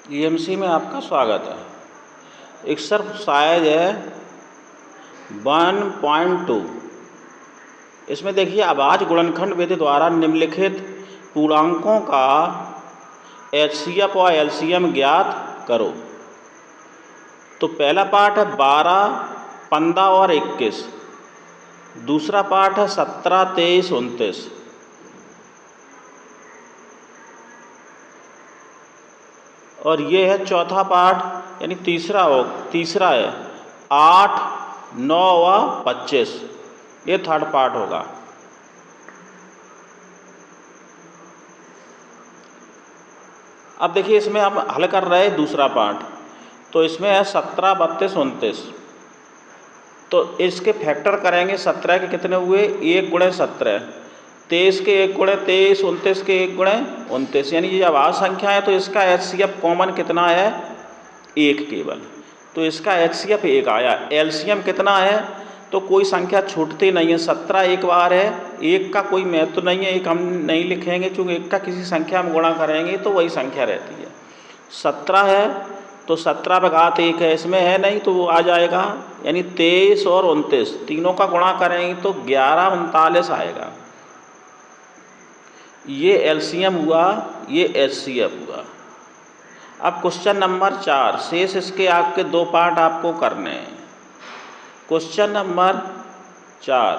EMC में आपका स्वागत है। एक्सरसाइज है 1.2। इसमें देखिए आवाज़ गुणनखंड विधि द्वारा निम्नलिखित पूर्णांकों का एचसीएफ और एलसीएम ज्ञात करो। तो पहला पार्ट है 12, 15 और 21। दूसरा पार्ट है 17, 23, 29। और ये है चौथा पार्ट, यानी तीसरा है 8, 9 व 25। ये थर्ड पार्ट होगा। अब देखिए इसमें हम हल कर रहे हैं दूसरा पार्ट। तो इसमें है 17, 32, 29। तो इसके फैक्टर करेंगे। 17 के कितने हुए? 1 × 17। 23 के 1 × 23, 29 के 1 × 29। यानी ये आवाज़ संख्या है, तो इसका एचसीएफ कॉमन कितना है? 1 केवल। तो इसका एचसीएफ 1 आया। एलसीएम कितना है? तो कोई संख्या छूटती नहीं है। 17 एक बार है, 1 का कोई महत्व नहीं है, 1 हम नहीं लिखेंगे, क्योंकि 1 का किसी संख्या में गुणा करेंगे तो वही संख्या रहती है। 17 है तो 17 पे घात 1 है, इसमें है नहीं तो वो आ जाएगा। यानी 23 और 29 तीनों का गुणा करेंगे तो 11, 39 आएगा। ये एलसीएम हुआ, ये एचसीएफ हुआ। अब क्वेश्चन नंबर 4, शेष इसके आपके 2 पार्ट आपको करने हैं। क्वेश्चन नंबर 4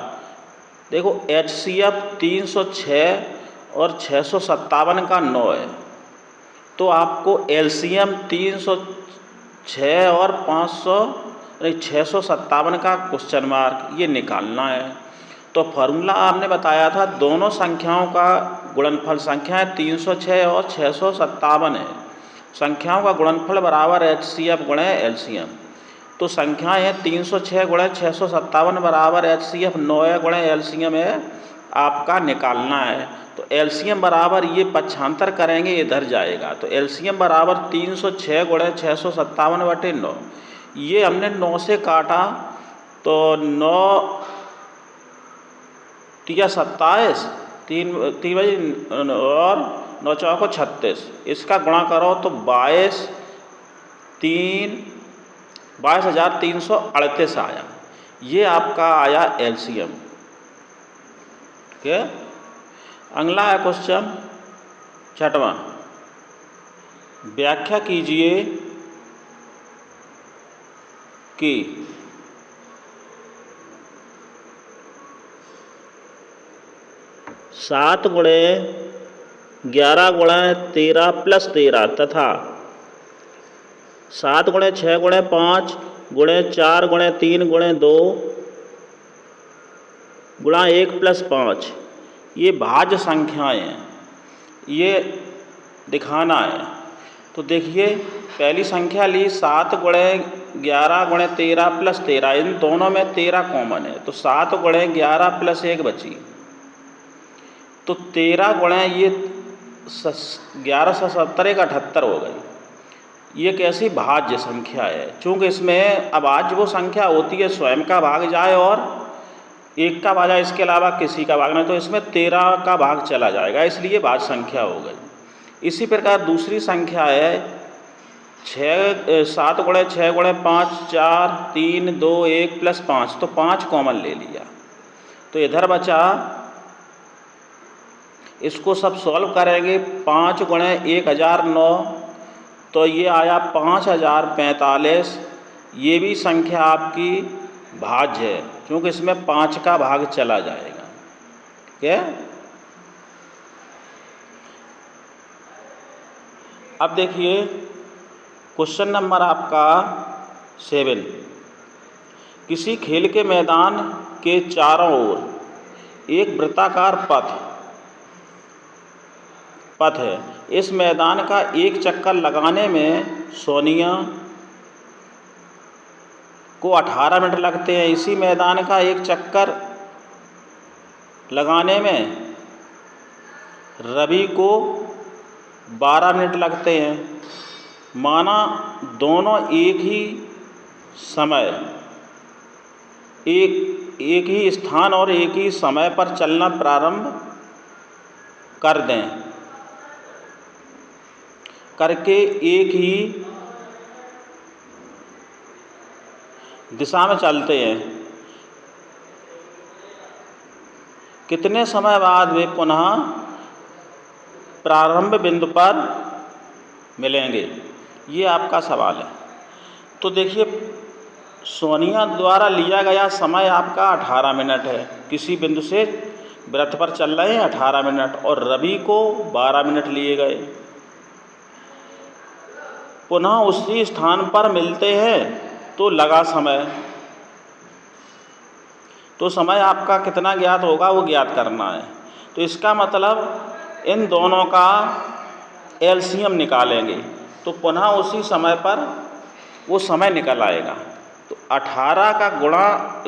देखो, एचसीएफ 306 और 657 का 9 है। तो आपको एलसीएम 306 और 657 का क्वेश्चन मार्क ये निकालना है। तो फॉर्मूला आपने बताया था, दोनों संख्याओं का गुणनफल, संख्या 306 और 657 है। संख्याओं का गुणनफल बराबर एचसीएफ गुणे एलसीएम। तो संख्याएँ हैं 306 × 657 बराबर एचसीएफ 9 × एलसीएम है, आपका निकालना है। तो एलसीएम बराबर ये पक्षांतर करेंगे, इधर जाएगा। तो एलसीएम बराबर 306 × 657/9। ये हमने 9 से काटा तो 9 तिया 27, 3 और 9 चौको 36। इसका गुणा करो तो 22,338 आया। ये आपका आया एलसीएम। ठीक है। अगला है क्वेश्चन 6वां। व्याख्या कीजिए कि 7 × 11 × 13 + 13 तथा 7 × 6 × 5 × 4 × 3 × 2 × 1 + 5 ये भाज्य संख्याएँ हैं, ये दिखाना है। तो देखिए पहली संख्या ली 7 × 11 × 13 + 13। इन दोनों में 13 कॉमन है, तो 7 × 11 + 1 बची। तो 13 × ये 11 × 17 = 78 हो गई। ये कैसी भाज्य संख्या है, चूँकि इसमें अभाज्य वो संख्या होती है स्वयं का भाग जाए और 1 का भाग जाए, इसके अलावा किसी का भाग नहीं। तो इसमें 13 का भाग चला जाएगा, इसलिए भाज्य संख्या हो गई। इसी प्रकार दूसरी संख्या है 7 × 6 × 5 4 3 2 1 + 5। तो 5 कॉमन ले लिया, तो इधर बचा। इसको सब सॉल्व करेंगे। 5 × 1009 तो ये आया 5045। ये भी संख्या आपकी भाज्य है, क्योंकि इसमें 5 का भाग चला जाएगा। क्या? अब देखिए क्वेश्चन नंबर आपका 7। किसी खेल के मैदान के चारों ओर एक वृत्ताकार पथ है। इस मैदान का एक चक्कर लगाने में सोनिया को 18 मिनट लगते हैं। इसी मैदान का एक चक्कर लगाने में रवि को 12 मिनट लगते हैं। माना दोनों एक ही स्थान और एक ही समय पर चलना प्रारंभ कर दें। करके एक ही दिशा में चलते हैं, कितने समय बाद वे पुनः प्रारंभ बिंदु पर मिलेंगे? ये आपका सवाल है। तो देखिए, सोनिया द्वारा लिया गया समय आपका 18 मिनट है। किसी बिंदु से वृत्त पर चल रहे हैं 18 मिनट, और रवि को 12 मिनट लिए गए। पुनः उसी स्थान पर मिलते हैं तो लगा समय, तो समय आपका कितना ज्ञात होगा वो ज्ञात करना है। तो इसका मतलब इन दोनों का एलसीएम निकालेंगे तो पुनः उसी समय पर वो समय निकल आएगा। तो 18 का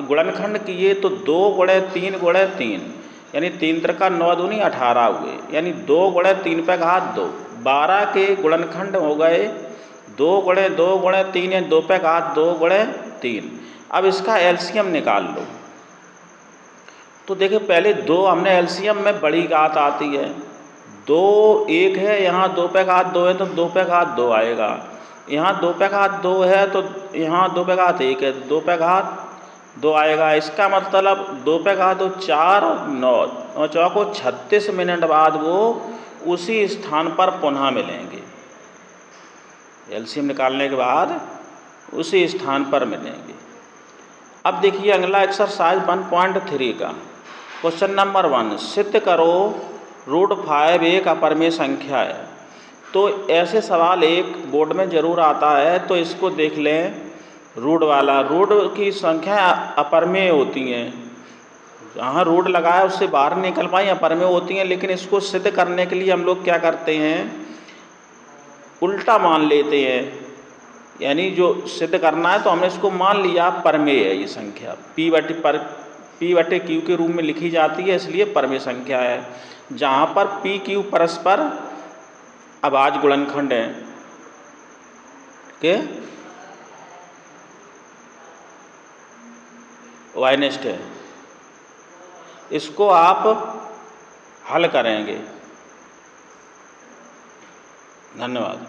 गुणनखंड किए तो 2 गुणे 3 गुणे 3, यानी 3 त्रिका 9 दूनी 18 हुए, यानी 2 गुणे 3 पे घात 2। 12 के गुणनखंड हो गए 2 गुणे 2 गुणे 3, यानी 2 पे घात 2 गुणे 3। अब इसका एलसीएम निकाल लो। तो देखिए, पहले 2 हमने एलसीएम में बड़ी घात आती है, 2 1 है, यहाँ 2 पे घात 2 है तो 2 पे घात 2 आएगा। यहाँ 2 पे घात 2 है तो यहाँ 2 पे घात 1 है, 2 पे घात 2 आएगा। इसका मतलब 2 पे घात 2 4 और 9 और 4 को 36 मिनट बाद वो उसी स्थान पर पुनः मिलेंगे। एलसीएम निकालने के बाद उसी स्थान पर मिलेंगे। अब देखिए अगला एक्सरसाइज 1.3 का क्वेश्चन नंबर 1, सिद्ध करो √5 एक अपरिमेय संख्या है। तो ऐसे सवाल एक बोर्ड में ज़रूर आता है, तो इसको देख लें। रूट वाला, रूट की संख्या अपरिमेय होती हैं, जहाँ रूट लगा है उससे बाहर निकल पाएँ अपरिमेय होती हैं। लेकिन इसको सिद्ध करने के लिए हम लोग क्या करते हैं, उल्टा मान लेते हैं। यानी जो सिद्ध करना है तो हमने इसको मान लिया परमेय है। ये संख्या P/Q के रूप में लिखी जाती है, इसलिए परमेय संख्या है। जहाँ पर PQ परस्पर अभाज्य गुणनखंड है के वाइनेस्ट है। इसको आप हल करेंगे। धन्यवाद।